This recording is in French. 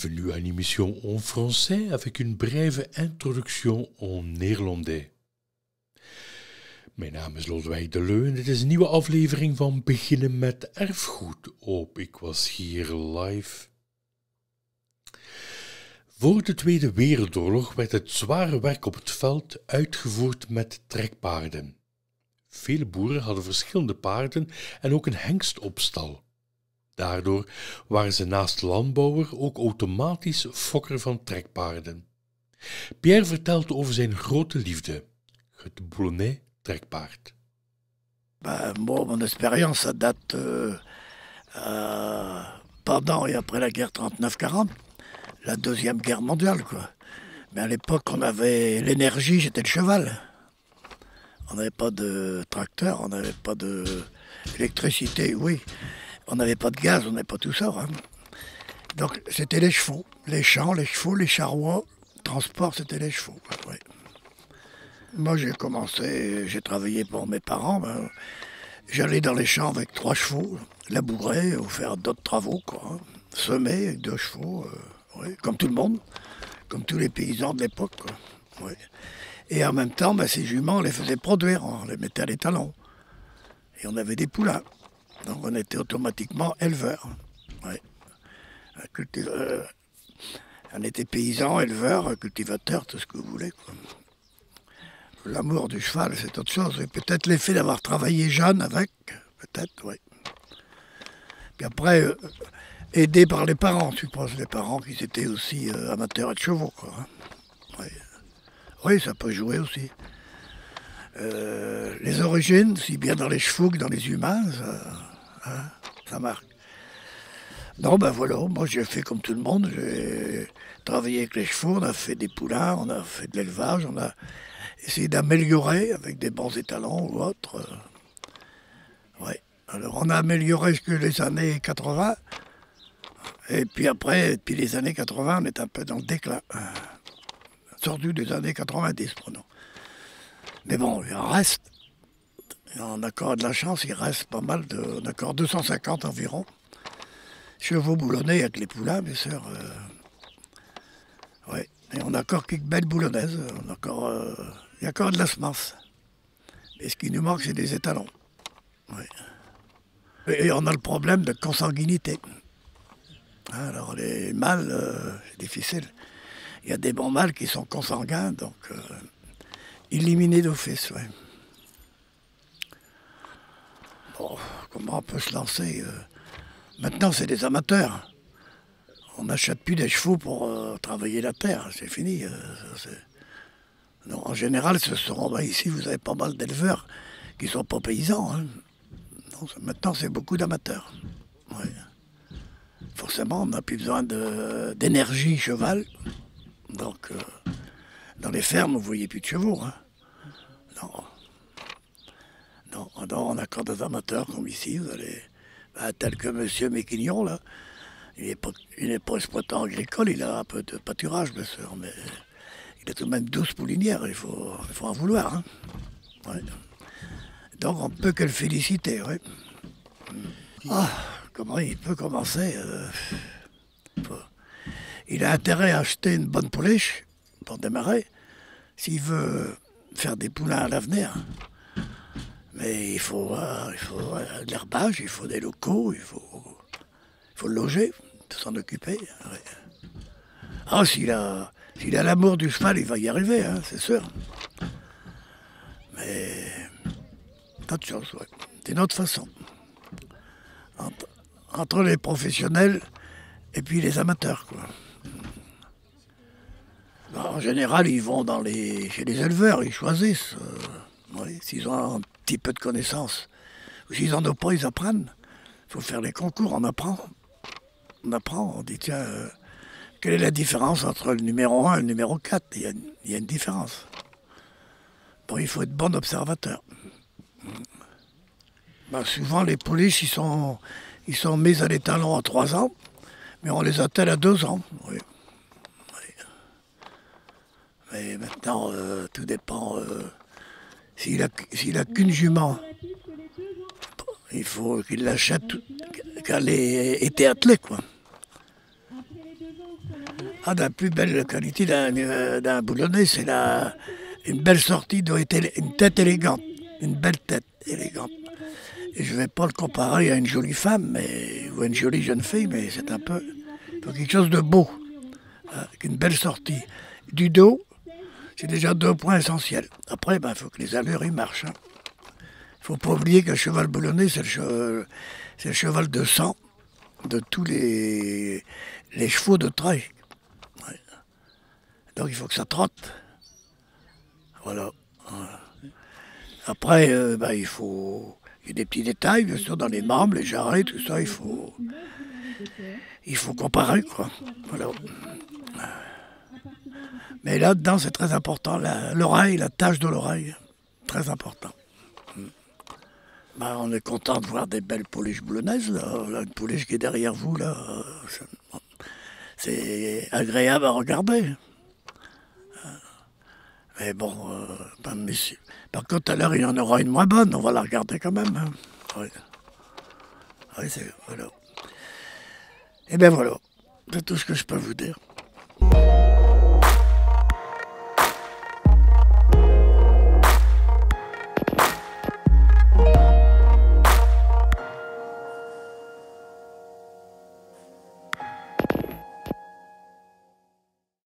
Bienvenue à une émission en français avec une brève introduction en néerlandais. Mijn naam is Lodewijk de Leu en dit is een nieuwe aflevering van Beginnen met Erfgoed op Ik Was Hier Live. Voor de Tweede Wereldoorlog werd het zware werk op het veld uitgevoerd met trekpaarden. Vele boeren hadden verschillende paarden en ook een hengst op stal. Daardoor waren ze naast landbouwer ook automatisch fokker van trekpaarden. Pierre vertelt over zijn grote liefde, het Boulonnais trekpaard. Mon expérience, ça date pendant et après la guerre 39-40, la deuxième guerre mondiale, quoi. Mais à l'époque, on avait l'énergie, j'étais le cheval. On n'avait pas de tracteur, on n'avait pas d'électricité, oui. On n'avait pas de gaz, on n'avait pas tout ça. Hein. Donc c'était les chevaux, les champs, les chevaux, les charrois. Transport, c'était les chevaux. Ouais. Moi j'ai travaillé pour mes parents. Ben, j'allais dans les champs avec 3 chevaux, labourer ou faire d'autres travaux. Quoi, hein. Semer avec 2 chevaux, ouais, comme tout le monde, comme tous les paysans de l'époque. Ouais. Et en même temps, ben, ces juments, on les faisait produire, on les mettait à l'étalon. Et on avait des poulains. Donc on était automatiquement éleveurs. Ouais. On était paysans, éleveurs, cultivateurs, tout ce que vous voulez. Quoi. L'amour du cheval, c'est autre chose. Et peut-être l'effet d'avoir travaillé jeune avec, peut-être, oui. Puis après, aidé par les parents, je suppose, les parents qui étaient aussi amateurs de chevaux. Quoi, hein. Ouais. Oui, ça peut jouer aussi. Les origines, si bien dans les chevaux que dans les humains, ça marque. Non, ben voilà, moi j'ai fait comme tout le monde, j'ai travaillé avec les chevaux, on a fait des poulains, on a fait de l'élevage, on a essayé d'améliorer avec des bons étalons ou autres. Ouais. Alors on a amélioré jusque les années 80, et puis après, depuis les années 80, on est un peu dans le déclin. Sorti des années 90, prenons. Mais bon, il en reste. On a encore de la chance, il reste pas mal on a encore 250 environ. Chevaux boulonnais avec les poulains, bien sûr. Ouais. Et on a encore quelques belles boulonnaises. Il y a encore de la semence. Et ce qui nous manque, c'est des étalons. Ouais. Et on a le problème de consanguinité. Alors les mâles, c'est difficile. Il y a des bons mâles qui sont consanguins, donc éliminés d'office. Ouais. Bon, comment on peut se lancer Maintenant, c'est des amateurs. On n'achète plus des chevaux pour travailler la terre, c'est fini. Non, en général, ici, vous avez pas mal d'éleveurs qui ne sont pas paysans. Hein. Non, maintenant, c'est beaucoup d'amateurs. Ouais. Forcément, on n'a plus besoin d'énergie cheval. Donc, dans les fermes, vous ne voyez plus de chevaux. Hein. Non, on a encore des amateurs comme ici, vous allez... tel que M. Méquignon, là, il n'est pas exploitant agricole, il a un peu de pâturage, bien sûr, mais il a tout de même 12 poulinières, il faut en vouloir. Hein. Ouais. Donc on ne peut que le féliciter. Ouais. Ah, comment il peut commencer Il a intérêt à acheter une bonne pouliche pour démarrer, s'il veut faire des poulains à l'avenir. Mais il faut de l'herbage, il faut des locaux, il faut le loger, s'en occuper. Ouais. Ah, s'il a l'amour du cheval, il va y arriver, hein, c'est sûr. Mais d'autres choses, ouais. C'est une autre façon. Entre les professionnels et puis les amateurs, quoi. En général, ils vont chez les éleveurs, ils choisissent. Oui, s'ils ont un petit peu de connaissances. Ou s'ils n'en ont pas, ils apprennent. Il faut faire les concours, on apprend. On dit, tiens, quelle est la différence entre le numéro 1 et le numéro 4 Il y a une différence. Bon, il faut être bon observateur. Ben, souvent, les pouliches, ils sont mis à l'étalon à 3 ans, mais on les attelle à 2 ans. Oui. Mais maintenant, tout dépend... S'il a qu'une jument, il faut qu'il l'achète qu'elle ait été attelée, quoi. Ah, la plus belle qualité d'un boulonnais, c'est une belle sortie, doit être une tête élégante, une belle tête élégante. Et je ne vais pas le comparer à une jolie femme ou à une jolie jeune fille, mais c'est un peu quelque chose de beau, avec une belle sortie. Du dos, c'est déjà 2 points essentiels. Après, il faut que les allures y marchent. Il ne faut pas oublier qu'un cheval boulonnais, c'est le cheval de sang de tous les chevaux de trait. Ouais. Donc il faut que ça trotte. Voilà. Après, il y a des petits détails, bien sûr, dans les membres, les jarrets, tout ça, il faut comparer, quoi. Voilà. Mais là-dedans, c'est très important, l'oreille, la tâche de l'oreille, très important. On est content de voir des belles pouliches boulonnaises, là, une pouliche qui est derrière vous, là, c'est agréable à regarder. Mais bon, par contre, tout à l'heure, il y en aura une moins bonne, on va la regarder quand même. Hein. Oui. Oui, voilà. Et bien voilà, c'est tout ce que je peux vous dire.